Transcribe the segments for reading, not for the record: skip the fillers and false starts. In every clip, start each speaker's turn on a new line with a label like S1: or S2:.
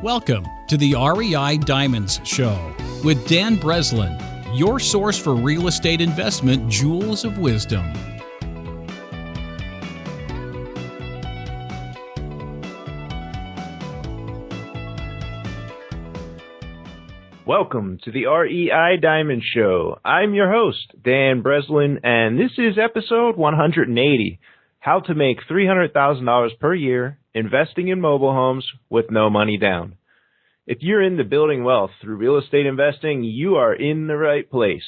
S1: Welcome to the R.E.I. Diamonds Show with Dan Breslin, your source for real estate investment jewels of wisdom.
S2: Welcome to the R.E.I. Diamond Show. I'm your host, Dan Breslin, and this is episode 180, How to Make $300,000 per year investing in mobile homes with no money down. If you're into building wealth through real estate investing, you are in the right place.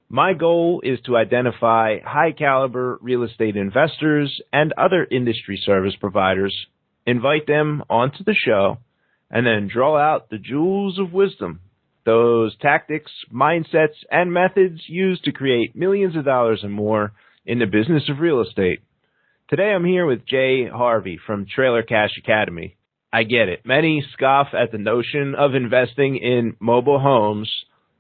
S2: My goal is to identify high-caliber real estate investors and other industry service providers, invite them onto the show, and then draw out the jewels of wisdom, those tactics, mindsets, and methods used to create millions of dollars and more in the business of real estate. Today I'm here with Jay Harvey from Trailer Cash Academy. I get it. Many scoff at the notion of investing in mobile homes,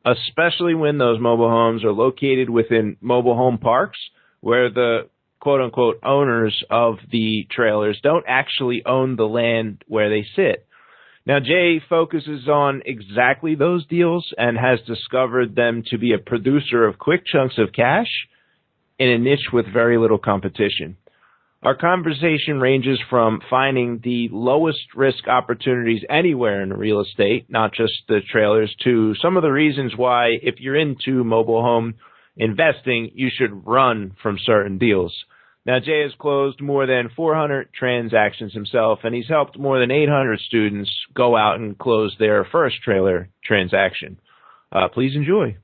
S2: especially when those mobile homes are located within mobile home parks where the quote-unquote owners of the trailers don't actually own the land where they sit. Now, Jay focuses on exactly those deals and has discovered them to be a producer of quick chunks of cash in a niche with very little competition. Our conversation ranges from finding the lowest risk opportunities anywhere in real estate, not just the trailers, to some of the reasons why, if you're into mobile home investing, you should run from certain deals. Now, Jay has closed more than 400 transactions himself, and he's helped more than 800 students go out and close their first trailer transaction. Please enjoy.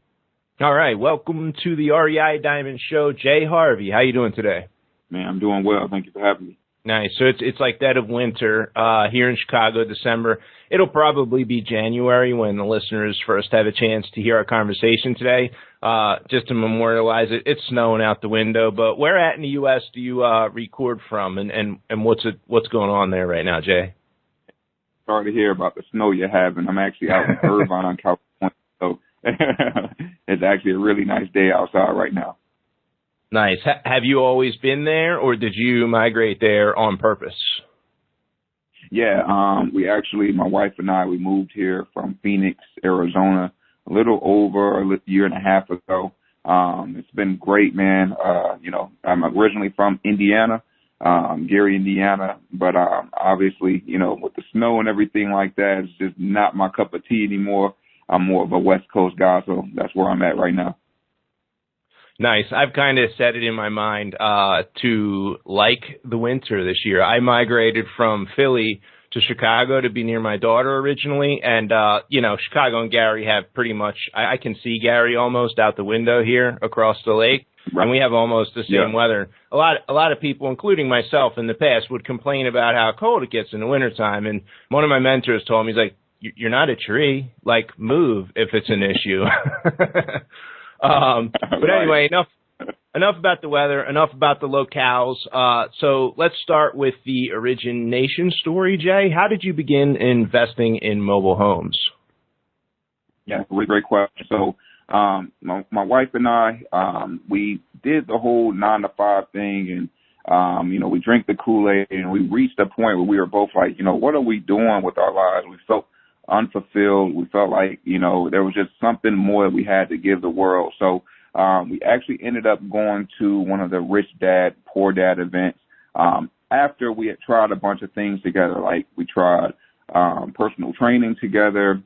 S2: All right, welcome to the R.E.I. Diamond Show. Jay Harvey, how you doing today?
S3: Man, I'm doing well. Thank you for having me.
S2: Nice. So it's like dead of winter here in Chicago, December. It'll probably be January when the listeners first have a chance to hear our conversation today. Just to memorialize it, it's snowing out the window. But where at in the U.S. do you record from, and what's going on there right now, Jay?
S3: Sorry to hear about the snow you're having. I'm actually out in Irvine, California, so it's actually a really nice day outside right now.
S2: Nice. Have you always been there, or did you migrate there on purpose?
S3: Yeah, my wife and I, we moved here from Phoenix, Arizona, a little over a year and a half ago. It's been great, man. I'm originally from Indiana, Gary, Indiana, but obviously, with the snow and everything like that, it's just not my cup of tea anymore. I'm more of a West Coast guy, so that's where I'm at right now.
S2: Nice. I've kind of set it in my mind to like the winter this year. I migrated from Philly to Chicago to be near my daughter originally, and Chicago and Gary have pretty much, I can see Gary almost out the window here across the lake, right. And we have almost the same weather. A lot of people, including myself in the past, would complain about how cold it gets in the wintertime, and one of my mentors told me, he's like, "You're not a tree, like move if it's an issue." But anyway, enough about the weather, enough about the locales. So let's start with the origination story, Jay. How did you begin investing in mobile homes?
S3: Yeah, really great question. So my wife and I, we did the whole 9-to-5 thing, and we drank the Kool-Aid, and we reached a point where we were both like, what are we doing with our lives? We felt unfulfilled. We felt like, there was just something more that we had to give the world. So we actually ended up going to one of the Rich Dad, Poor Dad events after we had tried a bunch of things together. Like we tried personal training together,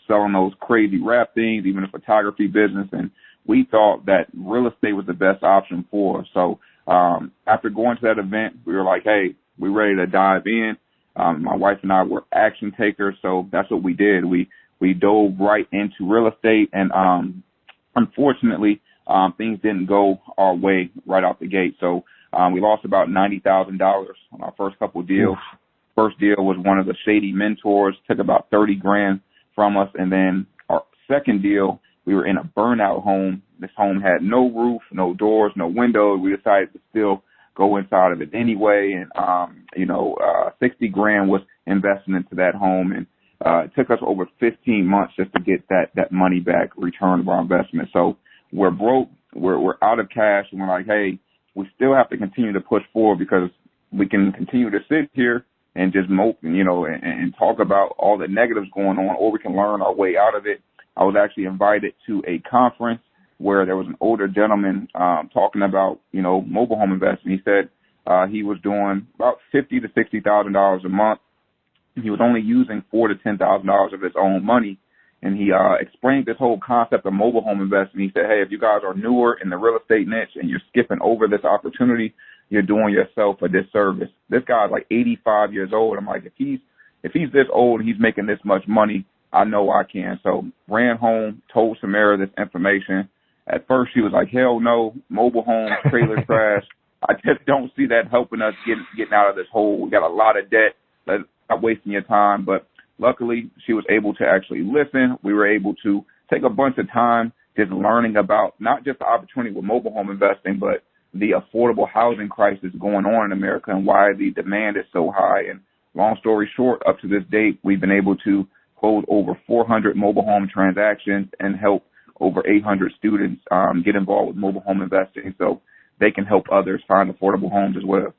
S3: selling those crazy rap things, even a photography business. And we thought that real estate was the best option for us. So after going to that event, we were like, hey, we're ready to dive in. My wife and I were action takers, so that's what we did. We dove right into real estate, and unfortunately, things didn't go our way right out the gate. So we lost about $90,000 on our first couple of deals. Oof. First deal was one of the shady mentors, took about $30,000 from us, and then our second deal, we were in a burnout home. This home had no roof, no doors, no windows. We decided to still go inside of it anyway, and $60,000 was invested into that home, and it took us over 15 months just to get that money back, return of our investment. So we're broke, we're out of cash, and we're like, hey, we still have to continue to push forward because we can continue to sit here and just mope, and talk about all the negatives going on, or we can learn our way out of it. I was actually invited to a conference where there was an older gentleman talking about, mobile home investing. He said he was doing about $50,000 to $60,000 a month. He was only using $4,000 to $10,000 of his own money. And he explained this whole concept of mobile home investing. He said, hey, if you guys are newer in the real estate niche and you're skipping over this opportunity, you're doing yourself a disservice. This guy's like 85 years old. I'm like, if he's this old and he's making this much money, I know I can. So ran home, told Samera this information. At first she was like, hell no, mobile homes, trailer trash. I just don't see that helping us getting out of this hole. We got a lot of debt. Let's not wasting your time. But luckily, she was able to actually listen. We were able to take a bunch of time just learning about not just the opportunity with mobile home investing, but the affordable housing crisis going on in America and why the demand is so high. And long story short, up to this date, we've been able to close over 400 mobile home transactions and help over 800 students get involved with mobile home investing so they can help others find affordable homes as well.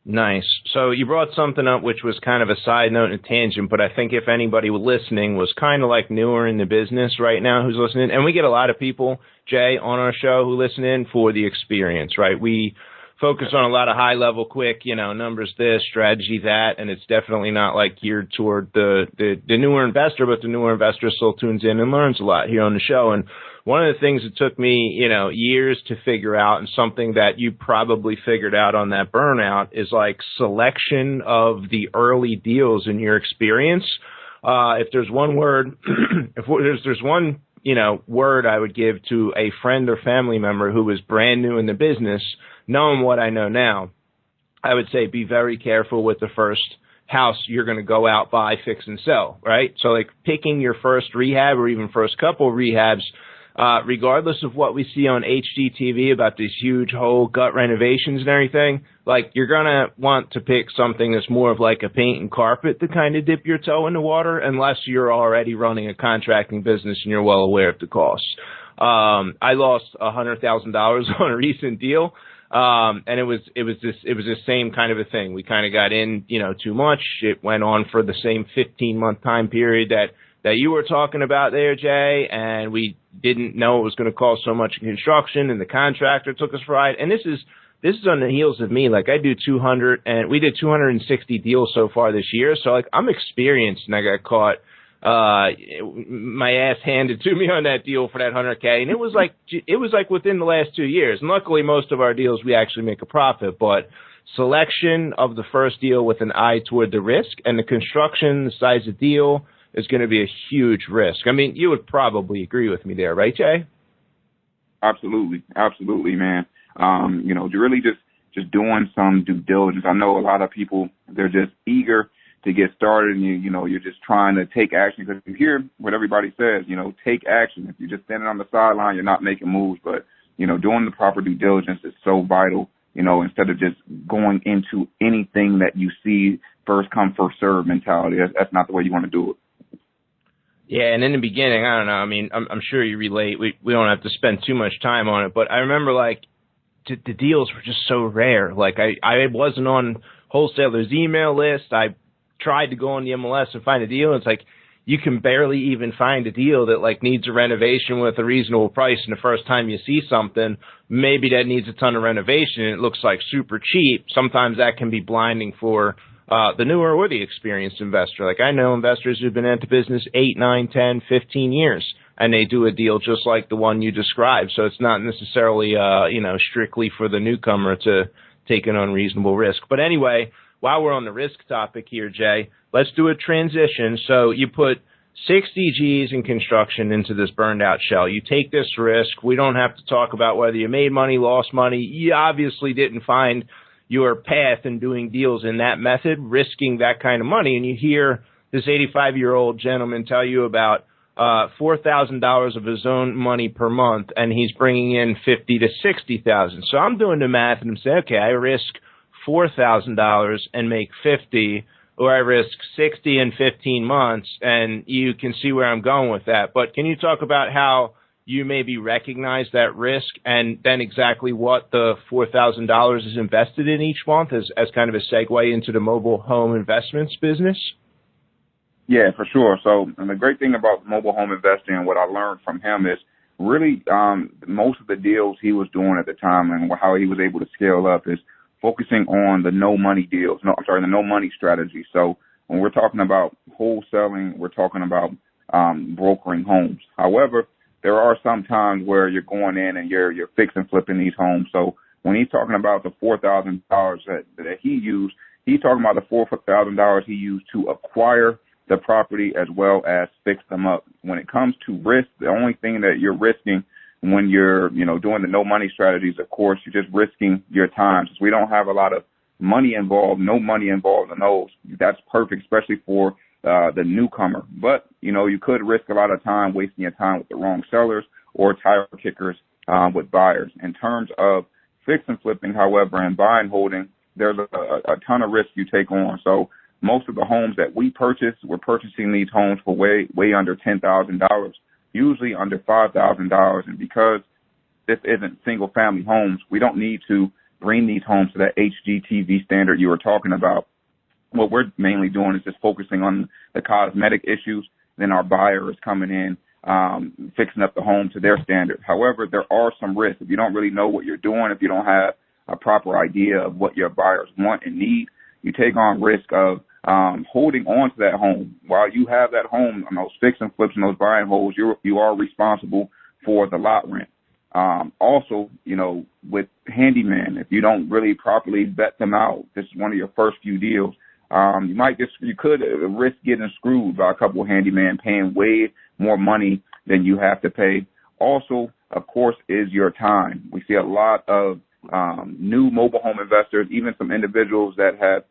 S2: Nice. So you brought something up which was kind of a side note and a tangent, but I think if anybody listening was kind of like newer in the business right now who's listening, and we get a lot of people, Jay, on our show who listen in for the experience, right? We focus on a lot of high level, quick, numbers this, strategy that, and it's definitely not like geared toward the newer investor, but the newer investor still tunes in and learns a lot here on the show. And one of the things that took me, years to figure out, and something that you probably figured out on that burnout, is like selection of the early deals in your experience. If there's one word, if there's one, word I would give to a friend or family member who was brand new in the business, knowing what I know now, I would say be very careful with the first house you're going to go out, buy, fix, and sell, right? So like picking your first rehab or even first couple rehabs, regardless of what we see on HGTV about these huge whole gut renovations and everything, like you're going to want to pick something that's more of like a paint and carpet to kind of dip your toe in the water, unless you're already running a contracting business and you're well aware of the costs. I lost $100,000 on a recent deal. And it was the same kind of a thing. We kind of got in, too much. It went on for the same 15-month time period that you were talking about there, Jay, and we didn't know it was going to cost so much in construction, and the contractor took us for a ride. And this is on the heels of me. Like I do 200, and we did 260 deals so far this year. So like I'm experienced, and I got caught my ass handed to me on that deal for that $100K, and it was like within the last 2 years. And luckily, most of our deals we actually make a profit. But selection of the first deal with an eye toward the risk and the construction, the size of deal is going to be a huge risk. I mean, you would probably agree with me there, right, Jay?
S3: Absolutely, man. Really just doing some due diligence. I know a lot of people, they're just eager to get started, and you're just trying to take action, because you hear what everybody says, take action. If you're just standing on the sideline, you're not making moves. But doing the proper due diligence is so vital. Instead of just going into anything that you see first come first serve mentality. That's not the way you want to do it.
S2: Yeah, and in the beginning, I don't know. I mean, I'm sure you relate. We don't have to spend too much time on it, but I remember like the deals were just so rare. Like I wasn't on wholesalers' email list. I tried to go on the MLS and find a deal, and it's like you can barely even find a deal that like needs a renovation with a reasonable price. And the first time you see something, maybe that needs a ton of renovation and it looks like super cheap. Sometimes that can be blinding for the newer or the experienced investor. Like I know investors who've been into business 8, 9, 10, 15 years, and they do a deal just like the one you described. So it's not necessarily, strictly for the newcomer to take an unreasonable risk. But anyway, while we're on the risk topic here, Jay, let's do a transition. So you put 60 G's in construction into this burned out shell. You take this risk. We don't have to talk about whether you made money, lost money. You obviously didn't find your path in doing deals in that method, risking that kind of money. And you hear this 85-year-old gentleman tell you about $4,000 of his own money per month, and he's bringing in $50,000 to $60,000. So I'm doing the math, and I'm saying, okay, I risk $4,000 and make $50,000, or I risk $60,000 in 15 months, and you can see where I'm going with that. But can you talk about how you maybe recognize that risk and then exactly what the $4,000 is invested in each month as kind of a segue into the mobile home investments business?
S3: Yeah, for sure. So, and the great thing about mobile home investing and what I learned from him is really most of the deals he was doing at the time and how he was able to scale up is focusing on the no money deals. The no money strategy. So when we're talking about wholesaling, we're talking about brokering homes. However, there are some times where you're going in and you're fix and flipping these homes. So when he's talking about the $4,000 that he used, he's talking about the $4,000 he used to acquire the property as well as fix them up. When it comes to risk, the only thing that you're risking when you're, doing the no money strategies, of course, you're just risking your time. Since we don't have a lot of money involved, no money involved in those, that's perfect, especially for the newcomer. But, you could risk a lot of time, wasting your time with the wrong sellers or tire kickers with buyers. In terms of fix and flipping, however, and buy and holding, there's a ton of risk you take on. So most of the homes that we purchase, we're purchasing these homes for way under $10,000, usually under $5,000. And because this isn't single family homes, we don't need to bring these homes to that HGTV standard you were talking about. What we're mainly doing is just focusing on the cosmetic issues. Then our buyer is coming in, fixing up the home to their standard. However, there are some risks. If you don't really know what you're doing, if you don't have a proper idea of what your buyers want and need, you take on risk of holding on to that home. While you have that home on those fix and flips and those buy and holds, you are responsible for the lot rent. Also, with handyman, if you don't really properly vet them out, this is one of your first few deals. You could risk getting screwed by a couple of handyman paying way more money than you have to pay. Also, of course, is your time. We see a lot of new mobile home investors, even some individuals that have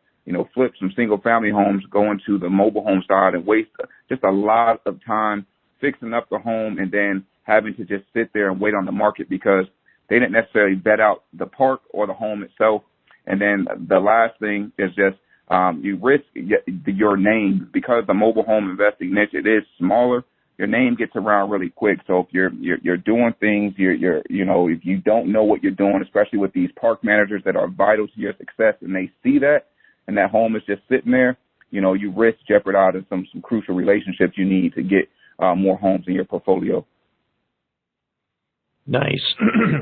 S3: flip some single family homes, go into the mobile home side and waste just a lot of time fixing up the home and then having to just sit there and wait on the market because they didn't necessarily vet out the park or the home itself. And then the last thing is just you risk your name because the mobile home investing niche, it is smaller. Your name gets around really quick. So if you're doing things, if you don't know what you're doing, especially with these park managers that are vital to your success and they see that, and that home is just sitting there, you risk jeopardizing some crucial relationships you need to get more homes in your portfolio.
S2: Nice.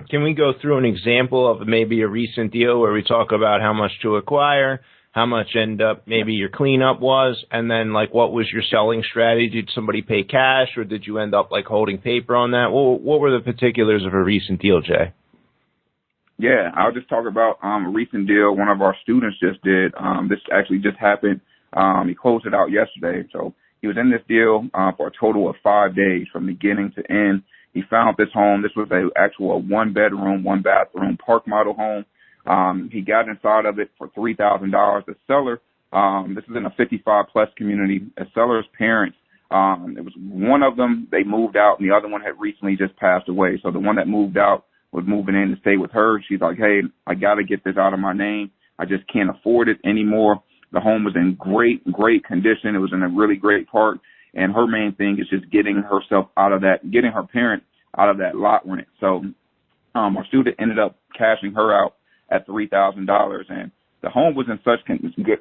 S2: Can we go through an example of maybe a recent deal where we talk about how much to acquire, how much maybe your cleanup was, and then what was your selling strategy? Did somebody pay cash or did you end up holding paper on that? What were the particulars of a recent deal, Jay?
S3: Yeah, I'll just talk about a recent deal one of our students just did. This actually just happened. He closed it out yesterday. So he was in this deal for a total of 5 days from beginning to end. He found this home. This was a one-bedroom, one-bathroom park model home. He got inside of it for $3,000. The seller, this is in a 55-plus community. A seller's parents, it was one of them, they moved out, and the other one had recently just passed away. So the one that moved out was moving in to stay with her. She's like, hey, I got to get this out of my name. I just can't afford it anymore. The home was in great condition. It was in a really great park. And her main thing is just getting her parent out of that lot rent. So our student ended up cashing her out at $3,000. And the home was in such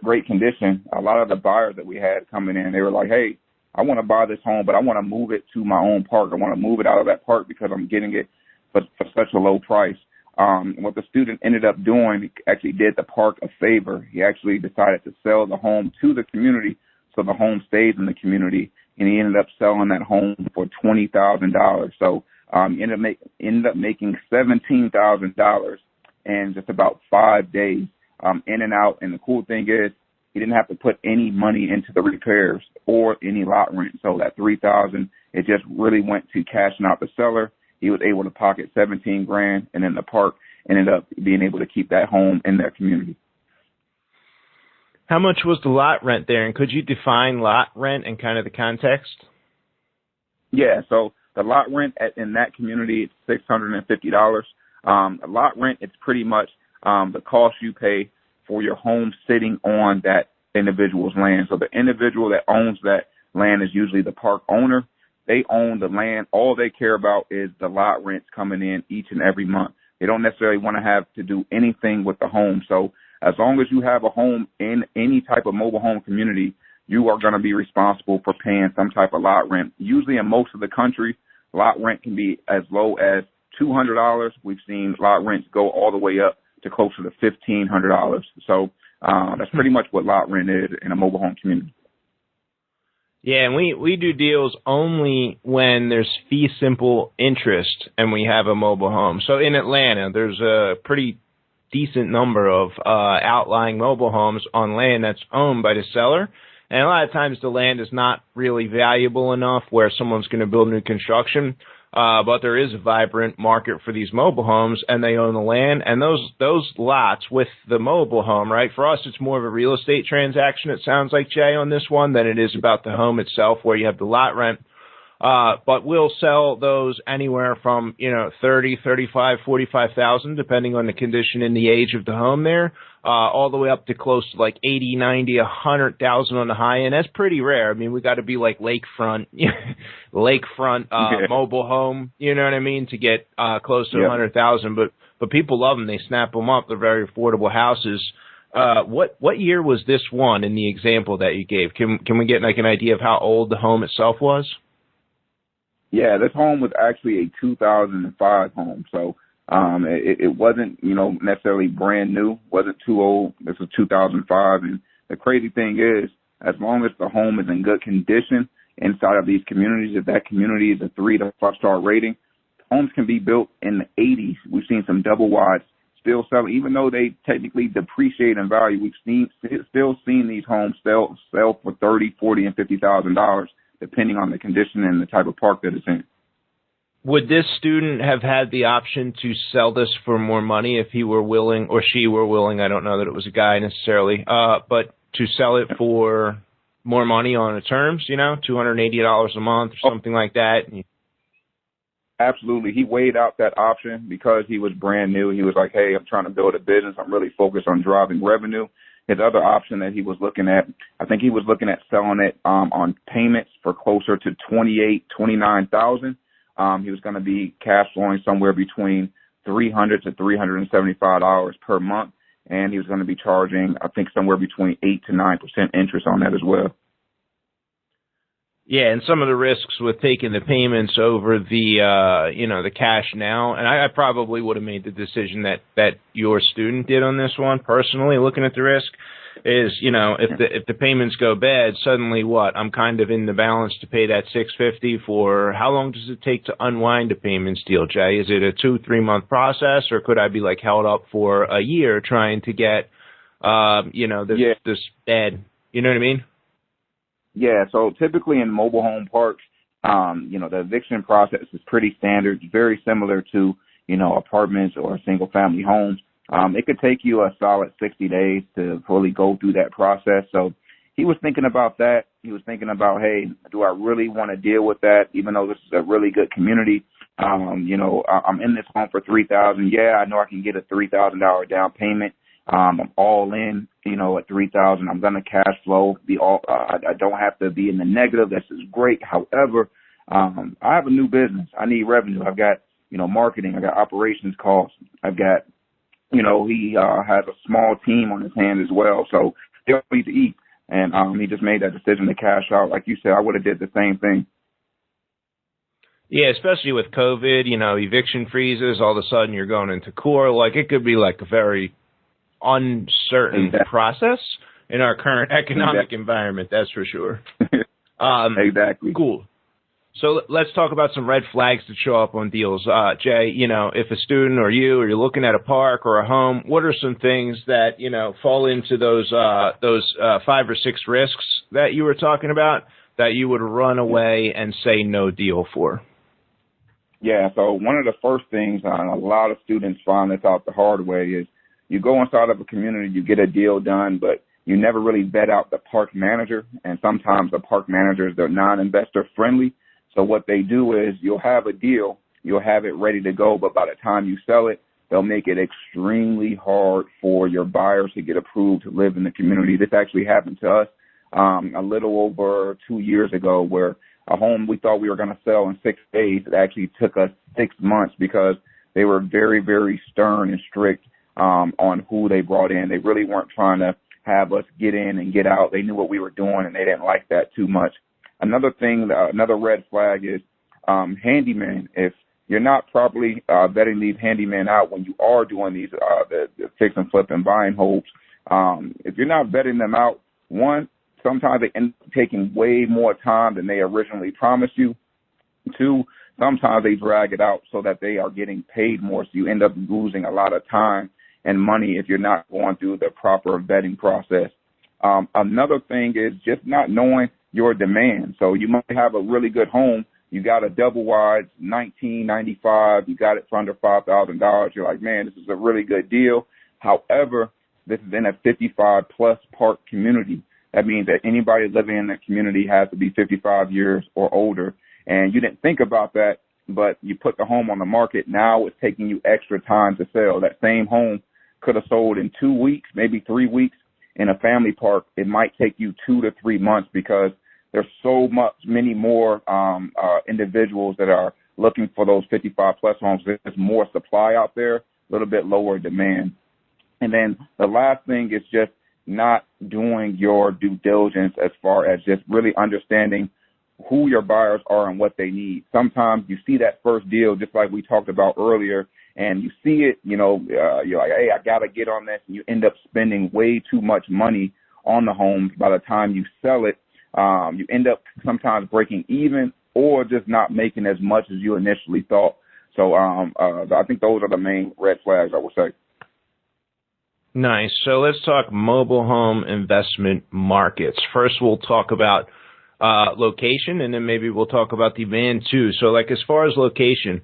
S3: great condition. A lot of the buyers that we had coming in, they were like, hey, I want to buy this home, but I want to move it to my own park. I want to move it out of that park because I'm getting it for such a low price. What the student ended up doing, he actually did the park a favor. He actually decided to sell the home to the community so the home stays in the community, and he ended up selling that home for $20,000. So he ended up making $17,000 in just about 5 days in and out. And the cool thing is he didn't have to put any money into the repairs or any lot rent. So that $3,000, it just really went to cashing out the seller. He was able to pocket $17,000, and then the park ended up being able to keep that home in their community.
S2: How much was the lot rent there, and could you define lot rent and kind of the context?
S3: Yeah, so the lot rent in that community is $650. Lot rent, it's pretty much the cost you pay for your home sitting on that individual's land. So the individual that owns that land is usually the park owner. They own the land. All they care about is the lot rents coming in each and every month. They don't necessarily want to have to do anything with the home. So as long as you have a home in any type of mobile home community, you are going to be responsible for paying some type of lot rent. Usually in most of the country, lot rent can be as low as $200. We've seen lot rents go all the way up to closer to $1,500. So that's pretty much what lot rent is in a mobile home community.
S2: Yeah, and we do deals only when there's fee simple interest and we have a mobile home. So in Atlanta, there's a pretty decent number of outlying mobile homes on land that's owned by the seller. And a lot of times the land is not really valuable enough where someone's going to build new construction. But there is a vibrant market for these mobile homes, and they own the land. And those lots with the mobile home, right? For us, it's more of a real estate transaction, it sounds like, Jay, on this one, than it is about the home itself where you have the lot rent. But we'll sell those anywhere from, 30, 35, 45,000, depending on the condition and the age of the home there, all the way up to close to like 80, 90, 100,000 on the high end. That's pretty rare. I mean, we got to be like lakefront mobile home, you know what I mean, to get close to 100,000. But people love them. They snap them up. They're very affordable houses. What year was this one in the example that you gave? Can we get like an idea of how old the home itself was?
S3: Yeah, this home was actually a 2005 home. So it wasn't, necessarily brand new, wasn't too old. This was 2005. And the crazy thing is, as long as the home is in good condition inside of these communities, if that community is a 3 to 5 star rating, homes can be built in the 80s. We've seen some double wides still selling, even though they technically depreciate in value. We've still seen these homes sell for $30,000, $40,000, and $50,000, depending on the condition and the type of park that it's in.
S2: Would this student have had the option to sell this for more money if he were willing or she were willing? I don't know that it was a guy necessarily, but to sell it for more money on the terms, $280 a month or something like that?
S3: Absolutely. He weighed out that option because he was brand new. He was like, hey, I'm trying to build a business. I'm really focused on driving revenue. His other option that he was looking at, I think he was looking at selling it on payments for closer to $28,000, $29,000. He was going to be cash flowing somewhere between $300 to $375 per month, and he was going to be charging, I think, somewhere between 8 to 9% interest on that as well.
S2: Yeah, and some of the risks with taking the payments over the cash now, and I probably would have made the decision that your student did on this one personally, looking at the risk, is, if the payments go bad, suddenly what? I'm kind of in the balance to pay that $650 for, how long does it take to unwind a payments deal, Jay? Is it a 2-3 month process, or could I be like held up for a year trying to get, this bad, you know what I mean?
S3: Yeah, so typically in mobile home parks, the eviction process is pretty standard, very similar to, apartments or single family homes. It could take you a solid 60 days to fully go through that process. So he was thinking about that. He was thinking about, hey, do I really want to deal with that, even though this is a really good community? I'm in this home for $3,000. Yeah, I know I can get a $3,000 down payment. I'm all in, at $3,000. I'm going to cash flow. I don't have to be in the negative. This is great. However, I have a new business. I need revenue. I've got, marketing. I got operations costs. I've got, he has a small team on his hand as well. So they all need to eat. And he just made that decision to cash out. Like you said, I would have did the same thing.
S2: Yeah, especially with COVID, eviction freezes, all of a sudden you're going into court. Like, it could be like a very uncertain process in our current economic environment, that's for sure.
S3: Exactly.
S2: Cool. So let's talk about some red flags that show up on deals. Jay, if a student or you're looking at a park or a home, what are some things that, fall into those 5 or 6 risks that you were talking about that you would run away and say no deal for?
S3: Yeah, so one of the first things a lot of students find this out the hard way is you go inside of a community, you get a deal done, but you never really vet out the park manager. And sometimes the park managers, they're non-investor friendly. So what they do is you'll have a deal, you'll have it ready to go, but by the time you sell it, they'll make it extremely hard for your buyers to get approved to live in the community. This actually happened to us a little over 2 years ago, where a home we thought we were going to sell in 6 days, it actually took us 6 months because they were very, very stern and strict on who they brought in. They really weren't trying to have us get in and get out. They knew what we were doing, and they didn't like that too much. Another thing, another red flag is handyman. If you're not properly vetting these handymen out when you are doing these the fix and flip and buying homes, if you're not vetting them out, one, sometimes they end up taking way more time than they originally promised you. Two, sometimes they drag it out so that they are getting paid more, so you end up losing a lot of time and money if you're not going through the proper vetting process. Another thing is just not knowing your demand. So you might have a really good home. You got a double wide, $19.95. You got it for under $5,000. You're like, man, this is a really good deal. However, this is in a 55-plus park community. That means that anybody living in the community has to be 55 years or older. And you didn't think about that, but you put the home on the market. Now it's taking you extra time to sell. That same home could have sold in 2 weeks, maybe 3 weeks. In a family park, it might take you 2 to 3 months because there's many more individuals that are looking for those 55-plus homes. There's more supply out there, a little bit lower demand. And then the last thing is just not doing your due diligence as far as just really understanding who your buyers are and what they need. Sometimes you see that first deal, just like we talked about earlier, and you see it, you're like, hey, I got to get on this. And you end up spending way too much money on the home. By the time you sell it, you end up sometimes breaking even or just not making as much as you initially thought. So I think those are the main red flags, I would say.
S2: Nice. So let's talk mobile home investment markets. First, we'll talk about location, and then maybe we'll talk about demand too. So like as far as location,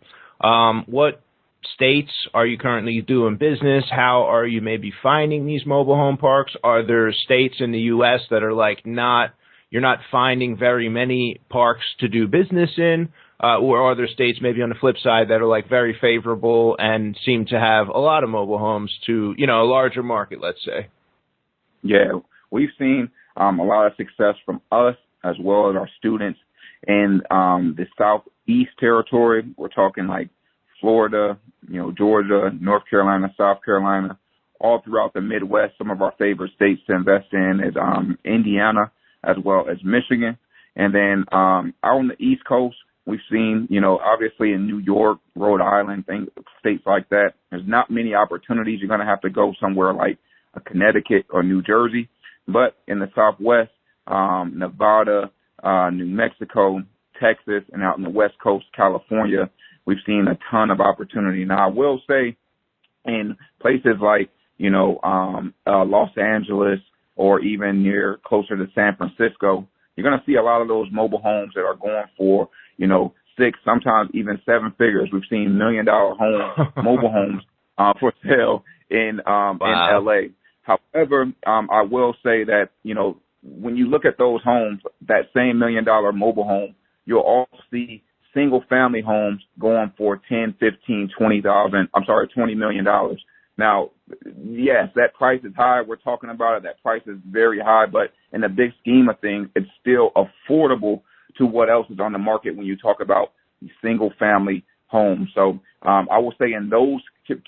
S2: what states are you currently doing business? How are you maybe finding these mobile home parks? Are there states in the U.S. that are like you're not finding very many parks to do business in? Or are there states maybe on the flip side that are like very favorable and seem to have a lot of mobile homes to, a larger market, let's say?
S3: Yeah, we've seen a lot of success from us as well as our students in the Southeast territory. We're talking like Florida, Georgia, North Carolina, South Carolina, all throughout the Midwest. Some of our favorite states to invest in is Indiana as well as Michigan. And then out on the East Coast, we've seen, obviously in New York, Rhode Island, states like that, there's not many opportunities. You're going to have to go somewhere like Connecticut or New Jersey. But in the Southwest, Nevada, New Mexico, Texas, and out in the West Coast, California, we've seen a ton of opportunity. Now, I will say in places like, Los Angeles or even near closer to San Francisco, you're going to see a lot of those mobile homes that are going for, 6, sometimes even 7 figures. We've seen $1 million homes, mobile homes for sale in LA. However, I will say that, when you look at those homes, that same $1 million mobile home, you'll also see single family homes going for 10, 15, 20,000. $20 million. Now, yes, that price is high. We're talking about it. That price is very high, but in the big scheme of things, it's still affordable to what else is on the market when you talk about single family homes. So I will say in those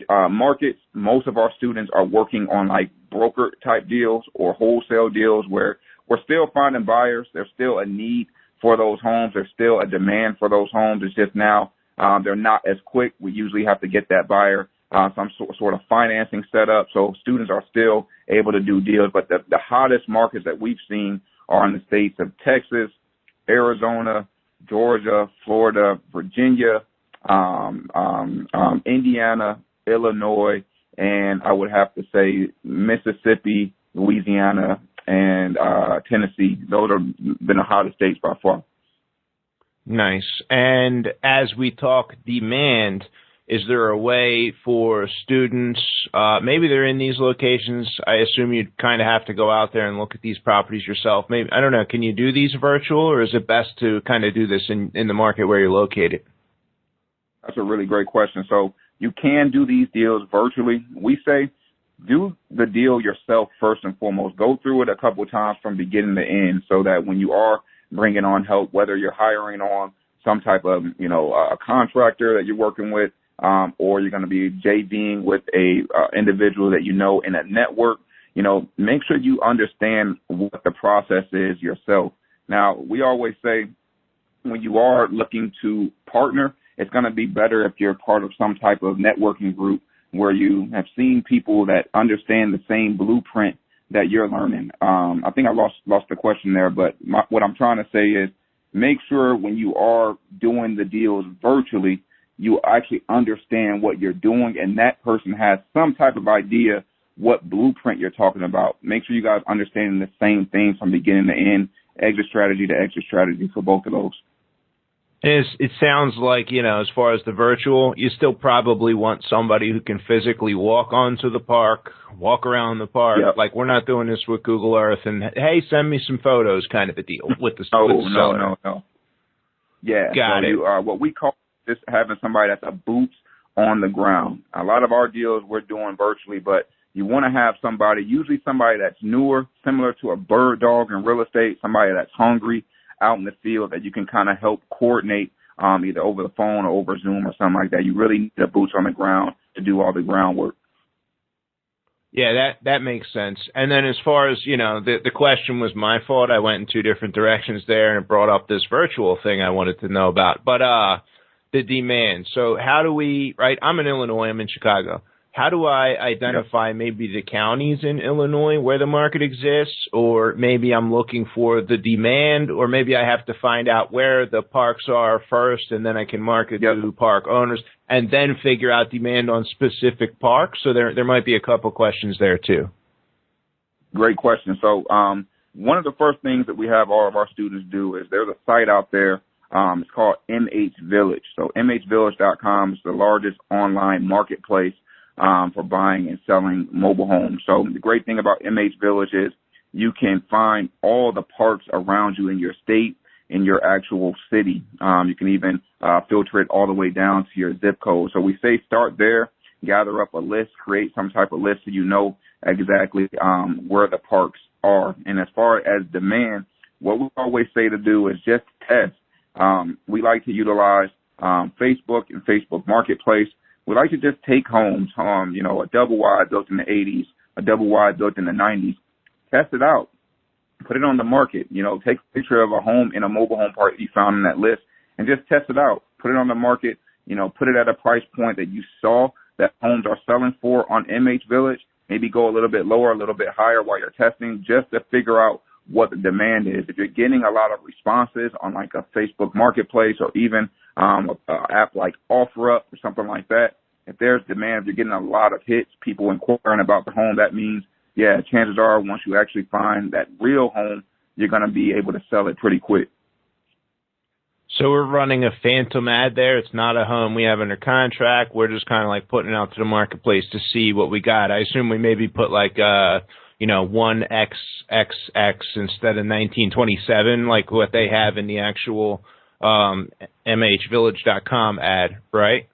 S3: markets, most of our students are working on like broker type deals or wholesale deals where we're still finding buyers. There's still a need for those homes. There's still a demand for those homes. It's just now they're not as quick. We usually have to get that buyer some sort of financing set up. So students are still able to do deals. But the hottest markets that we've seen are in the states of Texas, Arizona, Georgia, Florida, Virginia, Indiana, Illinois, and I would have to say Mississippi, Louisiana, and Tennessee. Those have been the hottest states by far.
S2: Nice. And as we talk demand, is there a way for students, maybe they're in these locations, I assume you'd kind of have to go out there and look at these properties yourself. Maybe, I don't know, can you do these virtual, or is it best to kind of do this in the market where you're located?
S3: That's a really great question. So you can do these deals virtually. We say do the deal yourself first and foremost. Go through it a couple of times from beginning to end so that when you are bringing on help, whether you're hiring on some type of, a contractor that you're working with, or you're going to be JVing with a individual that in a network. Make sure you understand what the process is yourself. Now, we always say when you are looking to partner, it's going to be better if you're part of some type of networking group where you have seen people that understand the same blueprint that you're learning. I think I lost the question there, but what I'm trying to say is make sure when you are doing the deals virtually, you actually understand what you're doing, and that person has some type of idea what blueprint you're talking about. Make sure you guys understanding the same thing from beginning to end, exit strategy to exit strategy for both of those.
S2: It sounds like, as far as the virtual, you still probably want somebody who can physically walk onto the park, walk around the park.
S3: Yep.
S2: Like, we're not doing this with Google Earth and, hey, send me some photos kind of a deal with the seller.
S3: No. Yeah.
S2: Got it.
S3: What we call just having somebody that's a boots on the ground. A lot of our deals we're doing virtually, but you want to have somebody, usually somebody that's newer, similar to a bird dog in real estate, somebody that's hungry, out in the field that you can kind of help coordinate either over the phone or over Zoom or something like that. You really need the boots on the ground to do all the groundwork.
S2: Yeah, that makes sense. And then as far as, the question was my fault. I went in two different directions there and it brought up this virtual thing I wanted to know about. But the demand. So how do we, right, I'm in Illinois, I'm in Chicago. How do I identify maybe the counties in Illinois where the market exists, or maybe I'm looking for the demand, or maybe I have to find out where the parks are first and then I can market to park owners and then figure out demand on specific parks? So there might be a couple questions there too.
S3: Great question. So one of the first things that we have all of our students do is there's a site out there. It's called MH Village. So MHVillage.com is the largest online marketplace for buying and selling mobile homes. So the great thing about MH Village is you can find all the parks around you in your state, in your actual city. You can even filter it all the way down to your zip code. So we say start there, gather up a list, create some type of list so you know exactly where the parks are. And as far as demand, what we always say to do is just test. We like to utilize Facebook and Facebook Marketplace. We like to just take homes, a double wide built in the 80s, a double wide built in the 90s, test it out, put it on the market, take a picture of a home in a mobile home park that you found in that list and just test it out, put it on the market, put it at a price point that you saw that homes are selling for on MH Village, maybe go a little bit lower, a little bit higher while you're testing just to figure out what the demand is. If you're getting a lot of responses on like a Facebook Marketplace or even an app like OfferUp or something like that, if there's demand, if you're getting a lot of hits, people inquiring about the home, that means, chances are once you actually find that real home, you're going to be able to sell it pretty quick.
S2: So we're running a phantom ad there. It's not a home we have under contract. We're just kind of like putting it out to the marketplace to see what we got. I assume we maybe put like 1XXX instead of 1927, like what they have in the actual MHVillage.com ad, right?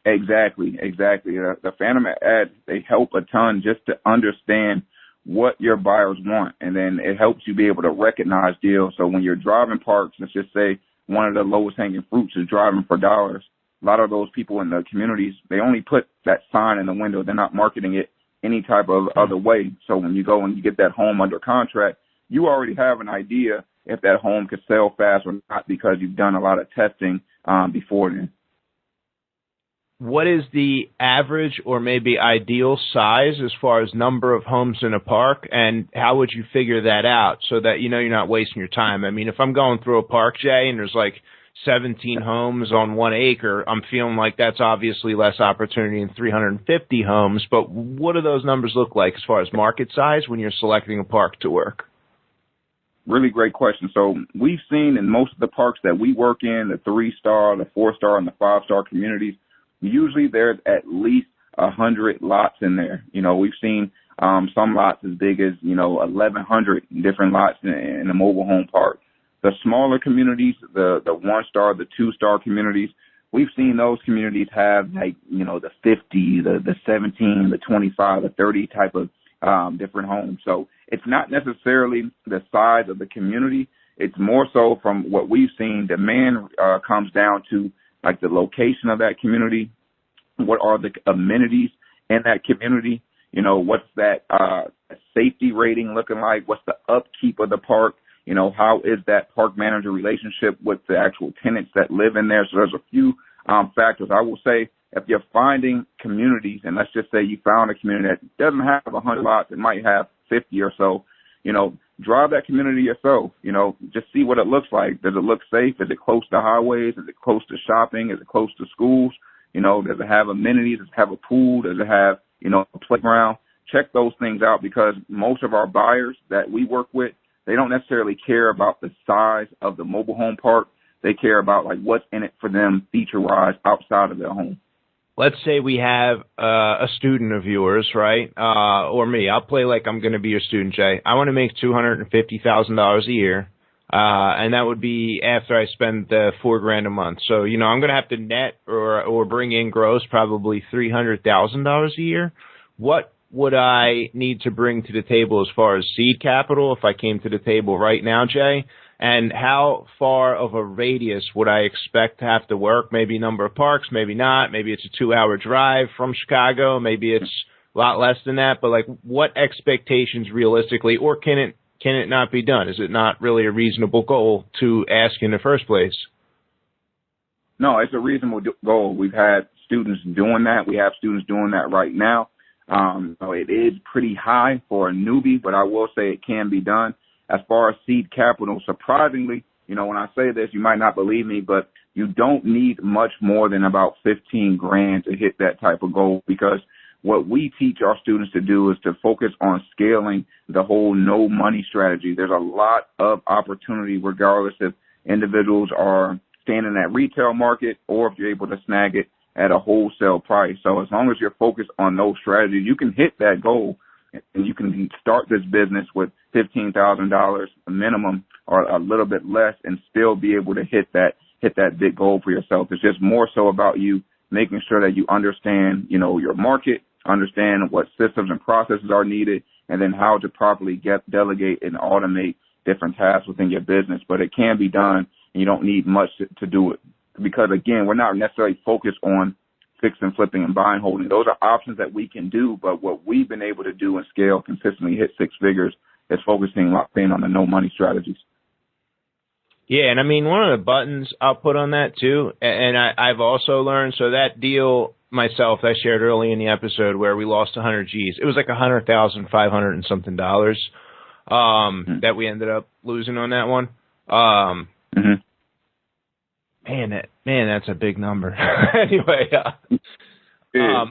S3: Exactly. The phantom ads, they help a ton just to understand what your buyers want, and then it helps you be able to recognize deals. So when you're driving parks, let's just say one of the lowest hanging fruits is driving for dollars. A lot of those people in the communities, they only put that sign in the window. They're not marketing it any type of other way. So when you go and you get that home under contract, you already have an idea if that home could sell fast or not because you've done a lot of testing before then.
S2: What is the average or maybe ideal size as far as number of homes in a park, and how would you figure that out so that you're not wasting your time? I mean, if I'm going through a park, Jay, and there's like 17 homes on 1 acre, I'm feeling like that's obviously less opportunity than 350 homes, but what do those numbers look like as far as market size when you're selecting a park to work?
S3: Really great question. So we've seen in most of the parks that we work in, the 3-star, the 4-star, and the 5-star communities, usually there's at least 100 lots in there. We've seen some lots as big as, 1,100 different lots in a mobile home park. The smaller communities, the 1-star, the 2-star communities, we've seen those communities have like, the 50, the 17, the 25, the 30 type of different homes. So it's not necessarily the size of the community. it's more so from what we've seen. Demand comes down to like the location of that community. What are the amenities in that community? You know, what's that safety rating looking like? What's the upkeep of the park? You know, how is that park manager relationship with the actual tenants that live in there? So there's a few factors. I will say, if you're finding communities, and let's just say you found a community that doesn't have 100 lots, it might have 50 or so, you know, drive that community yourself. You know, just see what it looks like. Does it look safe? Is it close to highways? Is it close to shopping? Is it close to schools? You know, does it have amenities? Does it have a pool? Does it have, you know, a playground? Check those things out, because most of our buyers that we work with, they don't necessarily care about the size of the mobile home park. They care about like what's in it for them feature-wise outside of their home.
S2: Let's say we have a student of yours, right? Or me. I'll play like I'm going to be your student, Jay. I want to make $250,000 a year. And that would be after I spend $4,000 a month. So, you know, I'm going to have to net or bring in gross probably $300,000 a year. What would I need to bring to the table as far as seed capital if I came to the table right now, Jay? And how far of a radius would I expect to have to work? Maybe number of parks, maybe not. Maybe it's a 2-hour drive from Chicago. Maybe it's a lot less than that. But like, what expectations realistically, or can it not be done? Is it not really a reasonable goal to ask in the first place?
S3: No, it's a reasonable goal. We've had students doing that. We have students doing that right now. So it is pretty high for a newbie, but I will say it can be done. As far as seed capital, surprisingly, you know, when I say this, you might not believe me, but you don't need much more than about $15,000 to hit that type of goal, because what we teach our students to do is to focus on scaling the whole no money strategy. There's a lot of opportunity regardless if individuals are staying in that retail market or if you're able to snag it at a wholesale price. So as long as you're focused on those strategies, you can hit that goal, and you can start this business with $15,000 minimum or a little bit less and still be able to hit that big goal for yourself. It's just more so about you making sure that you understand, you know, your market, understand what systems and processes are needed, and then how to properly delegate and automate different tasks within your business. But it can be done, and you don't need much to do it. Because, again, we're not necessarily focused on fix and flipping and buy and holding. Those are options that we can do, but what we've been able to do and scale consistently, hit 6 figures, is focusing locked in on the no money strategies.
S2: Yeah, and I mean, one of the buttons I'll put on that too, and I've also learned, so that deal myself I shared early in the episode where we lost 100 G's, it was like $100,500 and something dollars that we ended up losing on that one. Man, that's a big number. Anyway,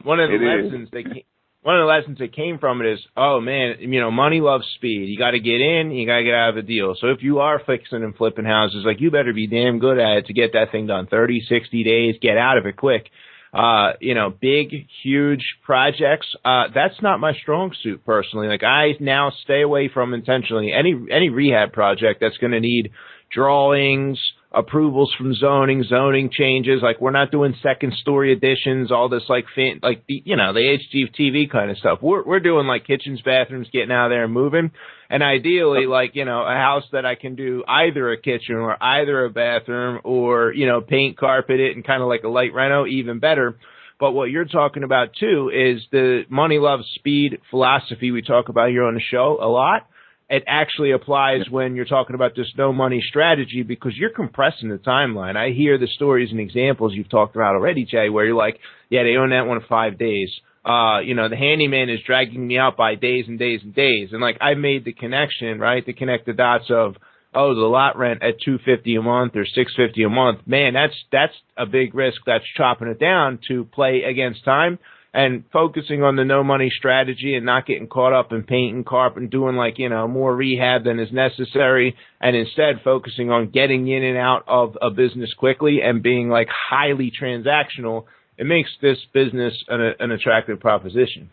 S2: one of the lessons that came from it is, oh man, you know, money loves speed. You got to get in, you got to get out of a deal. So if you are fixing and flipping houses, like, you better be damn good at it to get that thing done 30, 60 days, get out of it quick. You know, big, huge projects, that's not my strong suit personally. Like, I now stay away from intentionally any rehab project that's going to need drawings, approvals from zoning changes. Like, we're not doing second story additions, all this like the HGTV kind of stuff. We're doing like kitchens, bathrooms, getting out of there and moving. And ideally, like, you know, a house that I can do either a kitchen or either a bathroom or, you know, paint, carpet it, and kind of like a light reno, even better. But what you're talking about too is the money loves speed philosophy we talk about here on the show a lot. It actually applies when you're talking about this no money strategy, because you're compressing the timeline. I hear the stories and examples you've talked about already, Jay, where you're like, yeah, they own that one in 5 days. You know, the handyman is dragging me out by days and days and days. And like, I made the connection, right, to connect the dots of, oh, the lot rent at $250 a month or $650 a month. Man, that's a big risk. That's chopping it down to play against time. And focusing on the no money strategy and not getting caught up in painting, carpet, and doing like, you know, more rehab than is necessary, and instead focusing on getting in and out of a business quickly and being like highly transactional, it makes this business an attractive proposition.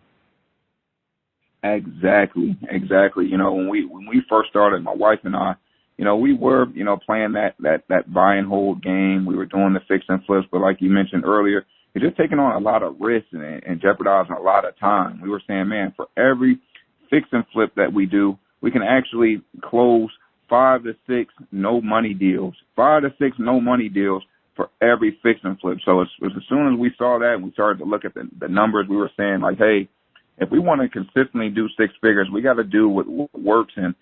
S3: Exactly. You know, when we first started, my wife and I, you know, we were, you know, playing that buy and hold game. We were doing the fix and flips, but like you mentioned earlier, it's just taking on a lot of risks and jeopardizing a lot of time. We were saying, man, for every fix and flip that we do, we can actually close 5 to 6 no money deals. 5 to 6 no money deals for every fix and flip. So as soon as we saw that, we started to look at the numbers. We were saying like, hey, if we want to consistently do 6 figures, we got to do what works and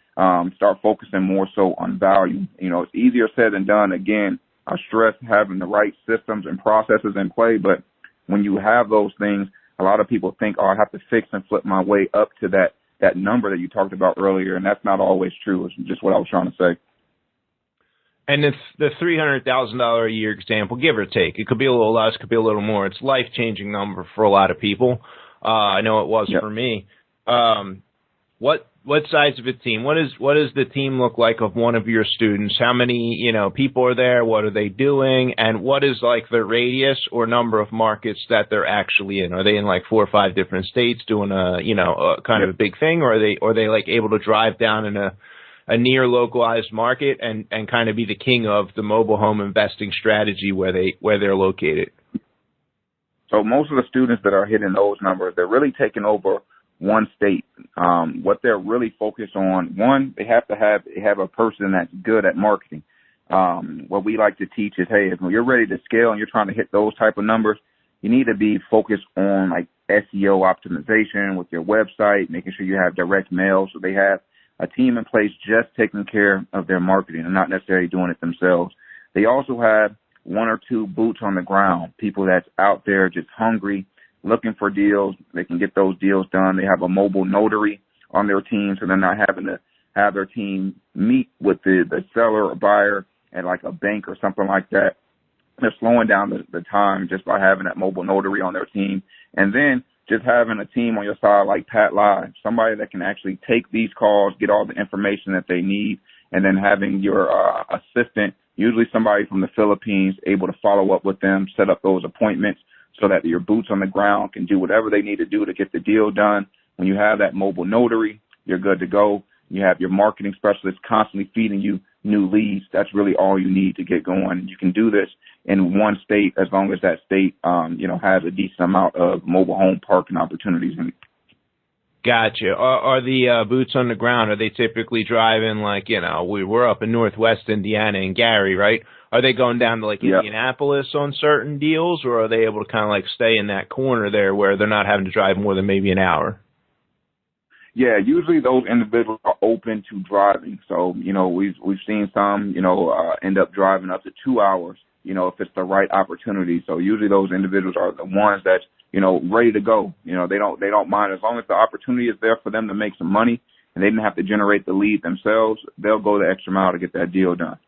S3: start focusing more so on value. You know, it's easier said than done. Again, I stress having the right systems and processes in play. But when you have those things, a lot of people think, oh, I have to fix and flip my way up to that number that you talked about earlier. And that's not always true. It's just what I was trying to say.
S2: And it's the $300,000 a year example, give or take. It could be a little less, could be a little more. It's a life-changing number for a lot of people. I know it was for me. What size of a team? What does the team look like of one of your students? How many, people are there? What are they doing? And what is like the radius or number of markets that they're actually in? Are they in like 4 or 5 different states doing a kind of a big thing, or are they like able to drive down in a near localized market and kind of be the king of the mobile home investing strategy where they're located?
S3: So most of the students that are hitting those numbers, they're really taking over one state. What they're really focused on, one, they have to have a person that's good at marketing. What we like to teach is, hey, if you're ready to scale and you're trying to hit those type of numbers, you need to be focused on like SEO optimization with your website, making sure you have direct mail. So they have a team in place just taking care of their marketing and not necessarily doing it themselves. They also have 1 or 2 boots on the ground, people that's out there just hungry, looking for deals. They can get those deals done. They have a mobile notary on their team, so they're not having to have their team meet with the seller or buyer at like a bank or something like that. They're slowing down the time just by having that mobile notary on their team. And then just having a team on your side like Pat Live, somebody that can actually take these calls, get all the information that they need, and then having your assistant, usually somebody from the Philippines, able to follow up with them, set up those appointments so that your boots on the ground can do whatever they need to do to get the deal done. When you have that mobile notary, you're good to go. You have your marketing specialist constantly feeding you new leads. That's really all you need to get going. You can do this in one state as long as that state, has a decent amount of mobile home parking opportunities in it.
S2: Gotcha. Are the boots on the ground, are they typically driving like, we're up in Northwest Indiana and Gary, right? Are they going down to like Indianapolis on certain deals, or are they able to kind of like stay in that corner there where they're not having to drive more than maybe an hour?
S3: Yeah, usually those individuals are open to driving. So, we've seen some, end up driving up to 2 hours, if it's the right opportunity. So usually those individuals are the ones that, ready to go. They don't mind as long as the opportunity is there for them to make some money and they didn't have to generate the lead themselves. They'll go the extra mile to get that deal done.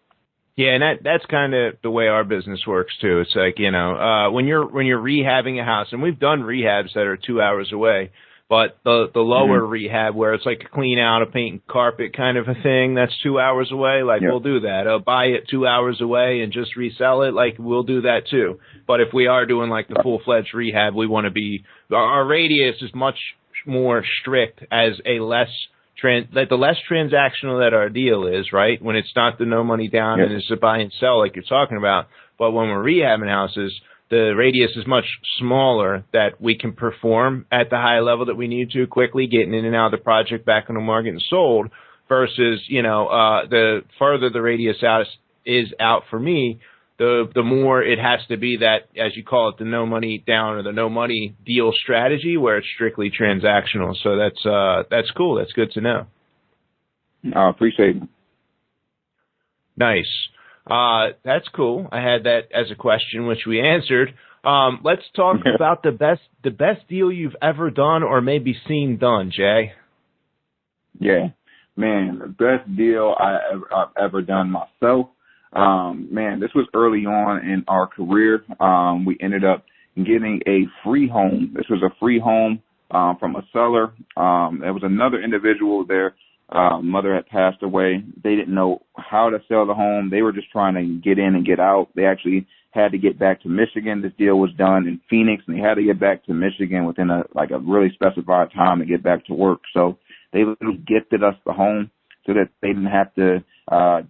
S2: Yeah, and that's kind of the way our business works too. It's like, when you're rehabbing a house, and we've done rehabs that are 2 hours away, but the lower rehab where it's like a clean out, a paint and carpet kind of a thing, that's 2 hours away. Like we'll do that. Buy it 2 hours away and just resell it. Like we'll do that too. But if we are doing like the full-fledged rehab, we want to be, our radius is much more strict as a less the less transactional that our deal is, right? When it's not the no money down and it's a buy and sell like you're talking about. But when we're rehabbing houses, the radius is much smaller that we can perform at the high level that we need to quickly, getting in and out of the project, back on the market and sold, versus, the further the radius is out for me, the more it has to be that, as you call it, the no money down or the no money deal strategy where it's strictly transactional. So that's cool. That's good to know.
S3: I appreciate it.
S2: Nice. That's cool. I had that as a question, which we answered. Let's talk about the best deal you've ever done or maybe seen done, Jay.
S3: Yeah, man, the best deal I've ever done myself. This was early on in our career. We ended up getting a free home. This was a free home from a seller. There was another individual there. Mother had passed away. They didn't know how to sell the home. They were just trying to get in and get out. They actually had to get back to Michigan. This deal was done in Phoenix, and they had to get back to Michigan within a really specified time to get back to work. So they literally gifted us the home so that they didn't have to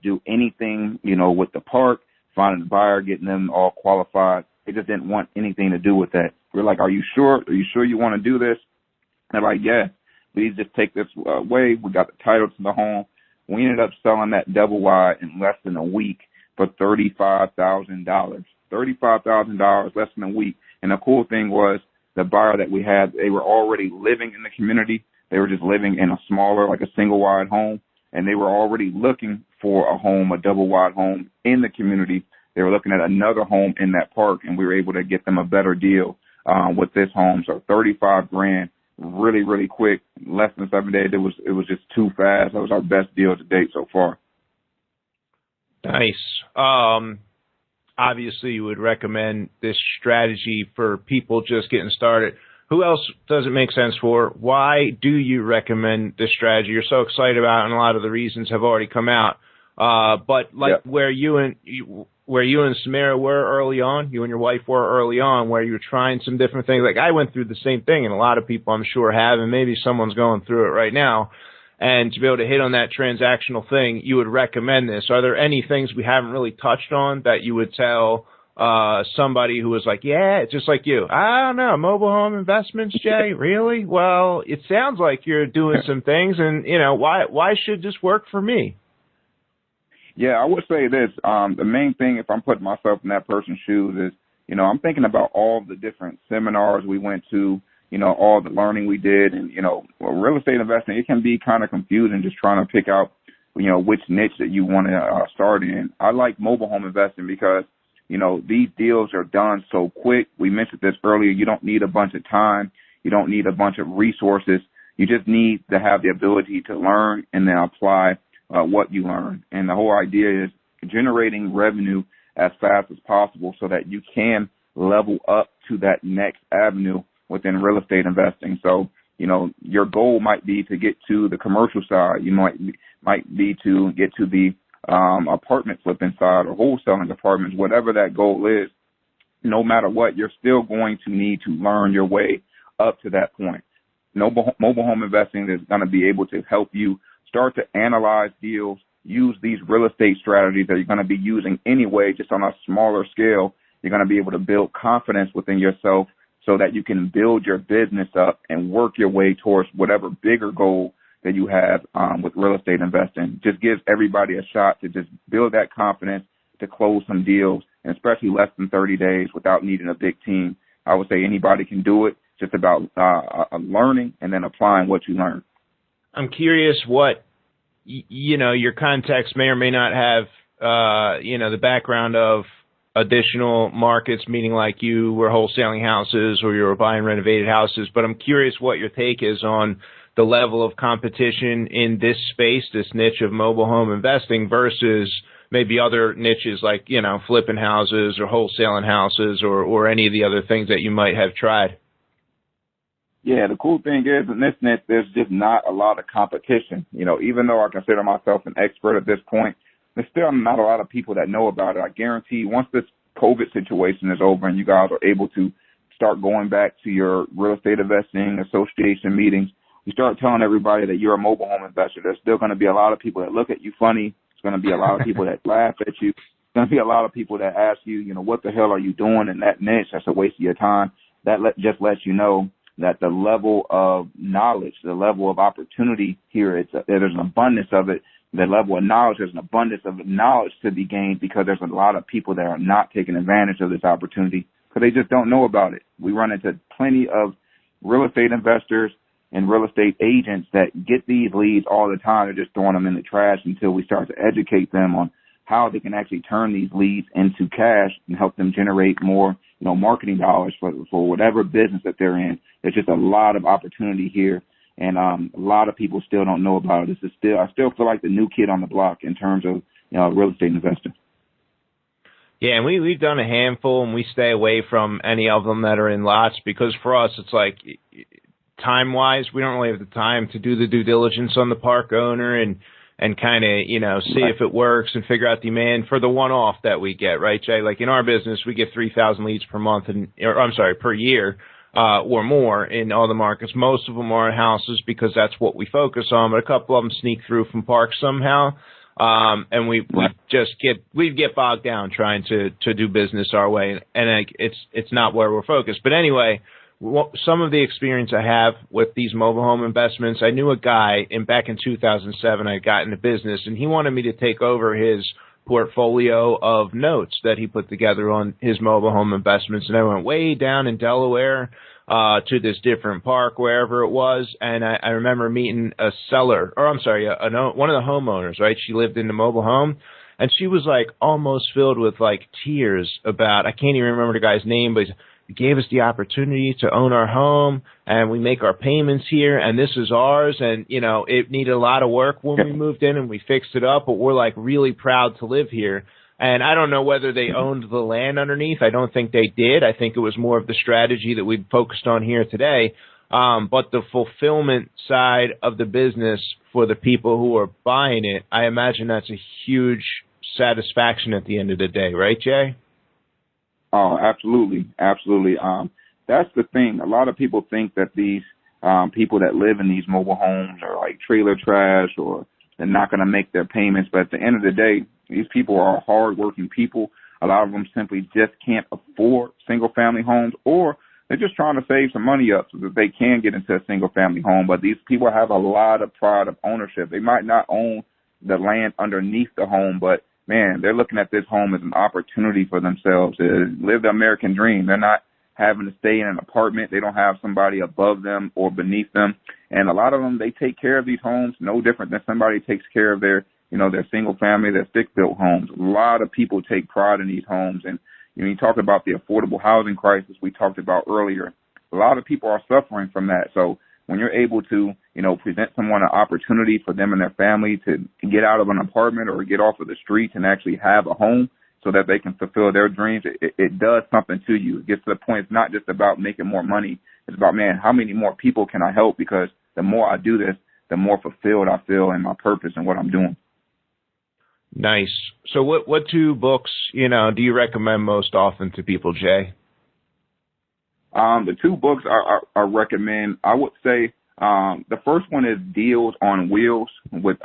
S3: do anything, with the park, finding the buyer, getting them all qualified. They just didn't want anything to do with that. We're like, are you sure? Are you sure you want to do this? They're like, yeah. Please just take this away. We got the title to the home. We ended up selling that double wide in less than a week for $35,000. $35,000 less than a week. And the cool thing was the buyer that we had, they were already living in the community. They were just living in a smaller, like a single wide home. And they were already looking for a home, a double wide home in the community. They were looking at another home in that park, and we were able to get them a better deal with this home. So $35,000, really, really quick, less than 7 days. It was just too fast. That was our best deal to date so far.
S2: Nice. Obviously, you would recommend this strategy for people just getting started. Who else does it make sense for? Why do you recommend this strategy? You're so excited about it, and a lot of the reasons have already come out. But like where you and Samera were early on, you and your wife were early on, where you were trying some different things. Like I went through the same thing, and a lot of people I'm sure have, and maybe someone's going through it right now. And to be able to hit on that transactional thing, you would recommend this. Are there any things we haven't really touched on that you would tell somebody who was like, yeah, it's just like you? I don't know, mobile home investments, Jay, really? Well, it sounds like you're doing some things, and, you know, why should this work for me?
S3: Yeah, I would say this. The main thing, if I'm putting myself in that person's shoes, is, you know, I'm thinking about all the different seminars we went to, you know, all the learning we did. And, you know, real estate investing, it can be kind of confusing just trying to pick out, you know, which niche that you want to start in. I like mobile home investing because, you know, these deals are done so quick. We mentioned this earlier. You don't need a bunch of time. You don't need a bunch of resources. You just need to have the ability to learn and then apply what you learn. And the whole idea is generating revenue as fast as possible so that you can level up to that next avenue within real estate investing. So, you know, your goal might be to get to the commercial side. You might be to get to the apartment flipping side or wholesaling apartments, whatever that goal is. No matter what, you're still going to need to learn your way up to that point. Mobile home investing is going to be able to help you start to analyze deals, use these real estate strategies that you're going to be using anyway, just on a smaller scale. You're going to be able to build confidence within yourself so that you can build your business up and work your way towards whatever bigger goal that you have with real estate investing. Just gives everybody a shot to just build that confidence to close some deals, and especially less than 30 days without needing a big team. I would say anybody can do it. It's just about learning and then applying what you learn.
S2: I'm curious what, you know, your context may or may not have, you know, the background of additional markets, meaning like you were wholesaling houses or you were buying renovated houses. But I'm curious what your take is on the level of competition in this space, this niche of mobile home investing versus maybe other niches like, you know, flipping houses or wholesaling houses or any of the other things that you might have tried.
S3: Yeah, the cool thing is in this niche, there's just not a lot of competition. You know, even though I consider myself an expert at this point, there's still not a lot of people that know about it. I guarantee once this COVID situation is over and you guys are able to start going back to your real estate investing association meetings, you start telling everybody that you're a mobile home investor. There's still going to be a lot of people that look at you funny. There's going to be a lot of people that laugh at you. There's going to be a lot of people that ask you, you know, what the hell are you doing in that niche? That's a waste of your time. That just lets you know that the level of knowledge, the level of opportunity here, there's an abundance of it. The level of knowledge, there's an abundance of knowledge to be gained because there's a lot of people that are not taking advantage of this opportunity because they just don't know about it. We run into plenty of real estate investors and real estate agents that get these leads all the time. They're just throwing them in the trash until we start to educate them on how they can actually turn these leads into cash and help them generate more, you know, marketing dollars for whatever business that they're in. There's just a lot of opportunity here. And a lot of people still don't know about it. I still feel like the new kid on the block in terms of, you know, real estate investing.
S2: Yeah, and we've done a handful, and we stay away from any of them that are in lots because for us, it's like time-wise, we don't really have the time to do the due diligence on the park owner and kind of, you know, see if it works and figure out demand for the one-off that we get, right, Jay? Like in our business, we get 3,000 leads per year. Or more in all the markets. Most of them are in houses because that's what we focus on, but a couple of them sneak through from parks somehow. And we get bogged down trying to do business our way, and it's not where we're focused. But anyway, some of the experience I have with these mobile home investments, I knew a guy back in 2007, I got into business, and he wanted me to take over his portfolio of notes that he put together on his mobile home investments. And I went way down in Delaware to this different park, wherever it was. And I remember meeting one of the homeowners, right? She lived in the mobile home. And she was like almost filled with like tears about, I can't even remember the guy's name, but he gave us the opportunity to own our home and we make our payments here and this is ours. And, you know, it needed a lot of work when we moved in and we fixed it up, but we're like really proud to live here. And I don't know whether they owned the land underneath. I don't think they did. I think it was more of the strategy that we focused on here today. But the fulfillment side of the business for the people who are buying it, I imagine that's a huge satisfaction at the end of the day, right, Jay?
S3: Oh, absolutely. Absolutely. That's the thing. A lot of people think that these people that live in these mobile homes are like trailer trash or they're not going to make their payments. But at the end of the day, these people are hardworking people. A lot of them simply just can't afford single family homes, or they're just trying to save some money up so that they can get into a single family home. But these people have a lot of pride of ownership. They might not own the land underneath the home, but man, they're looking at this home as an opportunity for themselves to live the American dream. They're not having to stay in an apartment. They don't have somebody above them or beneath them. And a lot of them, they take care of these homes no different than somebody takes care of their single family, their stick-built homes. A lot of people take pride in these homes. And you talk about the affordable housing crisis we talked about earlier. A lot of people are suffering from that. So when you're able to, present someone an opportunity for them and their family to get out of an apartment or get off of the streets and actually have a home so that they can fulfill their dreams, it does something to you. It gets to the point it's not just about making more money. It's about, man, how many more people can I help? Because the more I do this, the more fulfilled I feel in my purpose and what I'm doing.
S2: Nice. So what two books, do you recommend most often to people, Jay?
S3: The two books I recommend, I would say, the first one is Deals on Wheels with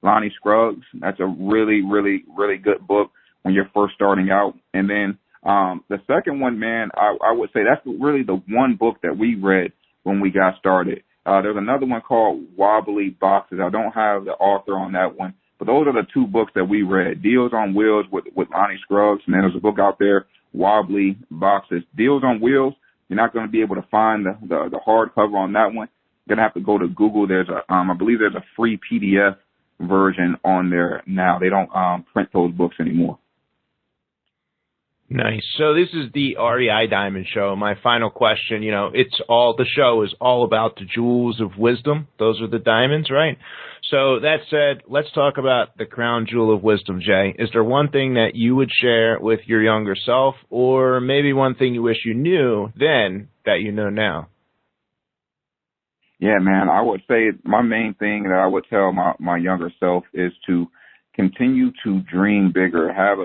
S3: Lonnie Scruggs. That's a really, really, really good book when you're first starting out. And then the second one, man, I would say that's really the one book that we read when we got started. There's another one called Wobbly Boxes. I don't have the author on that one, but those are the two books that we read. Deals on Wheels with Lonnie Scruggs, and then there's a book out there, Wobbly Boxes. Deals on Wheels, you're not going to be able to find the hardcover on that one. You're going to have to go to Google. There's I believe there's a free PDF version on there now. They don't print those books anymore.
S2: Nice. So this is the R.E.I. Diamond Show. My final question, the show is all about the jewels of wisdom. Those are the diamonds, right? So that said, let's talk about the crown jewel of wisdom, Jay. Is there one thing that you would share with your younger self, or maybe one thing you wish you knew then that you know now?
S3: Yeah, man, I would say my main thing that I would tell my younger self is to continue to dream bigger, have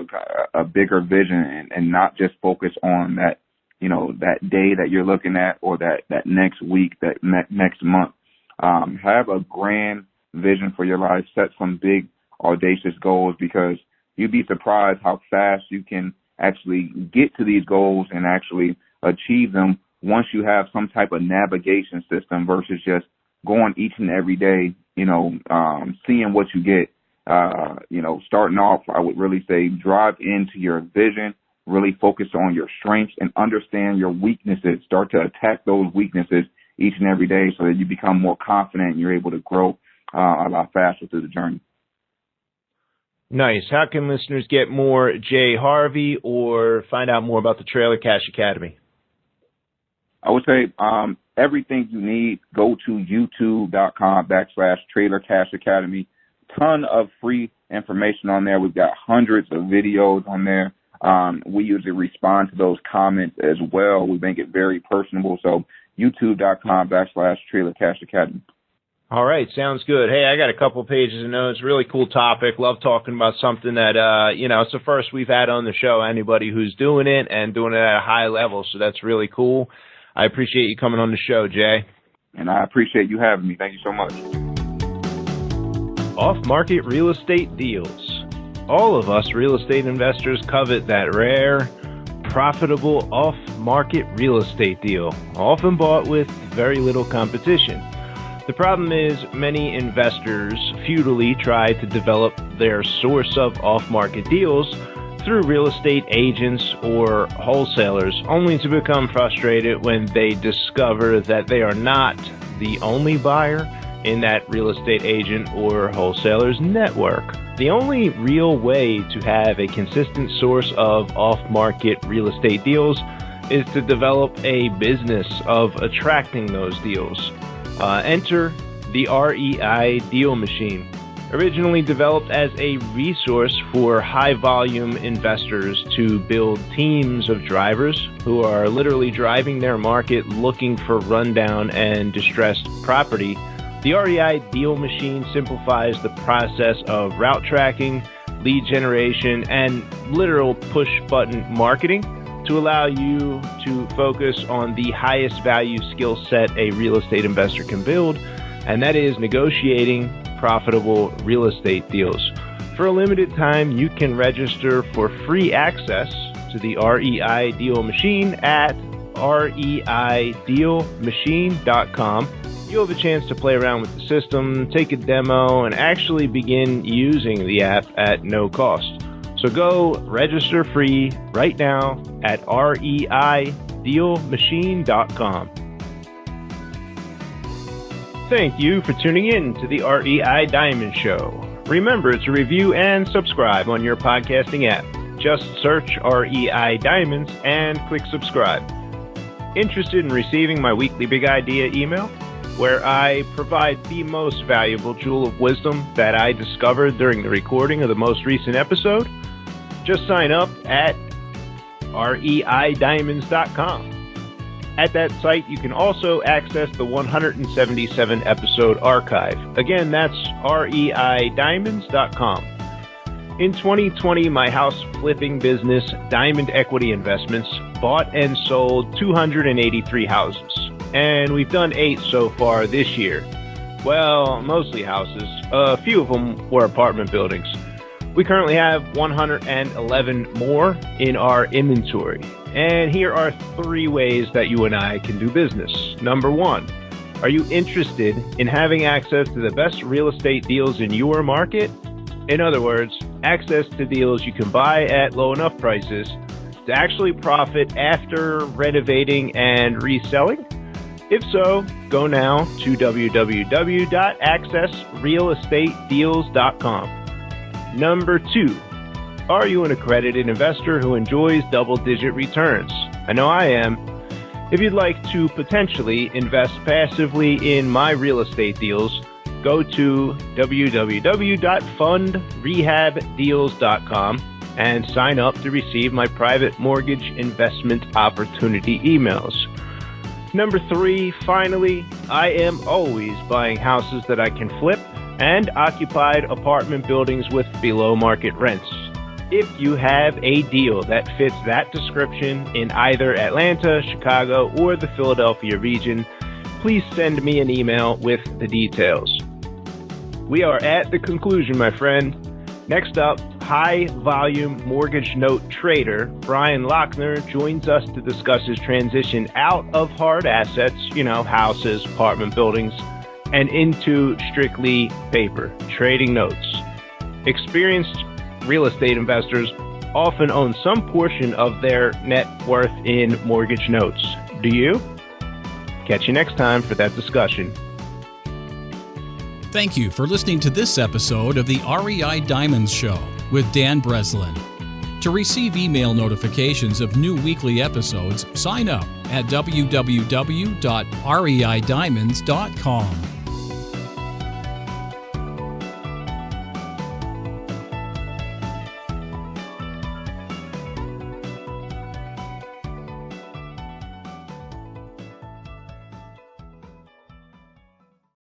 S3: a bigger vision, and not just focus on that, that day that you're looking at or that next week, that next month. Have a grand vision for your life. Set some big, audacious goals, because you'd be surprised how fast you can actually get to these goals and actually achieve them once you have some type of navigation system versus just going each and every day, seeing what you get. Starting off, I would really say drive into your vision, really focus on your strengths and understand your weaknesses. Start to attack those weaknesses each and every day so that you become more confident and you're able to grow a lot faster through the journey.
S2: Nice. How can listeners get more Jay Harvey or find out more about the Trailer Cash Academy?
S3: I would say everything you need, go to youtube.com/Trailer Cash Academy. Ton of free information on there. We've got hundreds of videos on there. We usually respond to those comments as well. We make it very personable. So youtube.com/Trailer Cash Academy.
S2: All right. Sounds good. Hey, I got a couple pages of notes. Really cool topic. Love talking about something that, it's the first we've had on the show. Anybody who's doing it and doing it at a high level. So that's really cool. I appreciate you coming on the show, Jay.
S3: And I appreciate you having me. Thank you so much.
S2: Off-market real estate deals. All of us real estate investors covet that rare, profitable off-market real estate deal, often bought with very little competition. The problem is many investors futilely try to develop their source of off-market deals through real estate agents or wholesalers, only to become frustrated when they discover that they are not the only buyer in that real estate agent or wholesaler's network. The only real way to have a consistent source of off-market real estate deals is to develop a business of attracting those deals. Enter the R.E.I. Deal Machine. Originally developed as a resource for high-volume investors to build teams of drivers who are literally driving their market looking for rundown and distressed property, the R.E.I. Deal Machine simplifies the process of route tracking, lead generation, and literal push-button marketing to allow you to focus on the highest value skill set a real estate investor can build, and that is negotiating profitable real estate deals. For a limited time, you can register for free access to the R.E.I. Deal Machine at reidealmachine.com. You'll have a chance to play around with the system, take a demo, and actually begin using the app at no cost. So go register free right now at reidealmachine.com. Thank you for tuning in to the R.E.I. Diamond Show. Remember to review and subscribe on your podcasting app. Just search R.E.I. Diamonds and click subscribe. Interested in receiving my weekly Big Idea email, where I provide the most valuable jewel of wisdom that I discovered during the recording of the most recent episode? Just sign up at reidiamonds.com. At that site, you can also access the 177 episode archive. Again, that's reidiamonds.com. In 2020, my house flipping business, Diamond Equity Investments, bought and sold 283 houses. And we've done 8 so far this year. Well, mostly houses. A few of them were apartment buildings. We currently have 111 more in our inventory. And here are 3 ways that you and I can do business. Number 1, are you interested in having access to the best real estate deals in your market? In other words, access to deals you can buy at low enough prices to actually profit after renovating and reselling? If so, go now to www.accessrealestatedeals.com. Number 2, are you an accredited investor who enjoys double-digit returns? I know I am. If you'd like to potentially invest passively in my real estate deals, go to www.fundrehabdeals.com and sign up to receive my private mortgage investment opportunity emails. Number 3, finally, I am always buying houses that I can flip and occupied apartment buildings with below market rents. If you have a deal that fits that description in either Atlanta, Chicago, or the Philadelphia region, please send me an email with the details. We are at the conclusion, my friend. Next up, high-volume mortgage note trader Brian Lochner joins us to discuss his transition out of hard assets, houses, apartment buildings, and into strictly paper, trading notes. Experienced real estate investors often own some portion of their net worth in mortgage notes. Do you? Catch you next time for that discussion.
S1: Thank you for listening to this episode of the R.E.I. Diamonds Show with Dan Breslin. To receive email notifications of new weekly episodes, sign up at www.reidiamonds.com.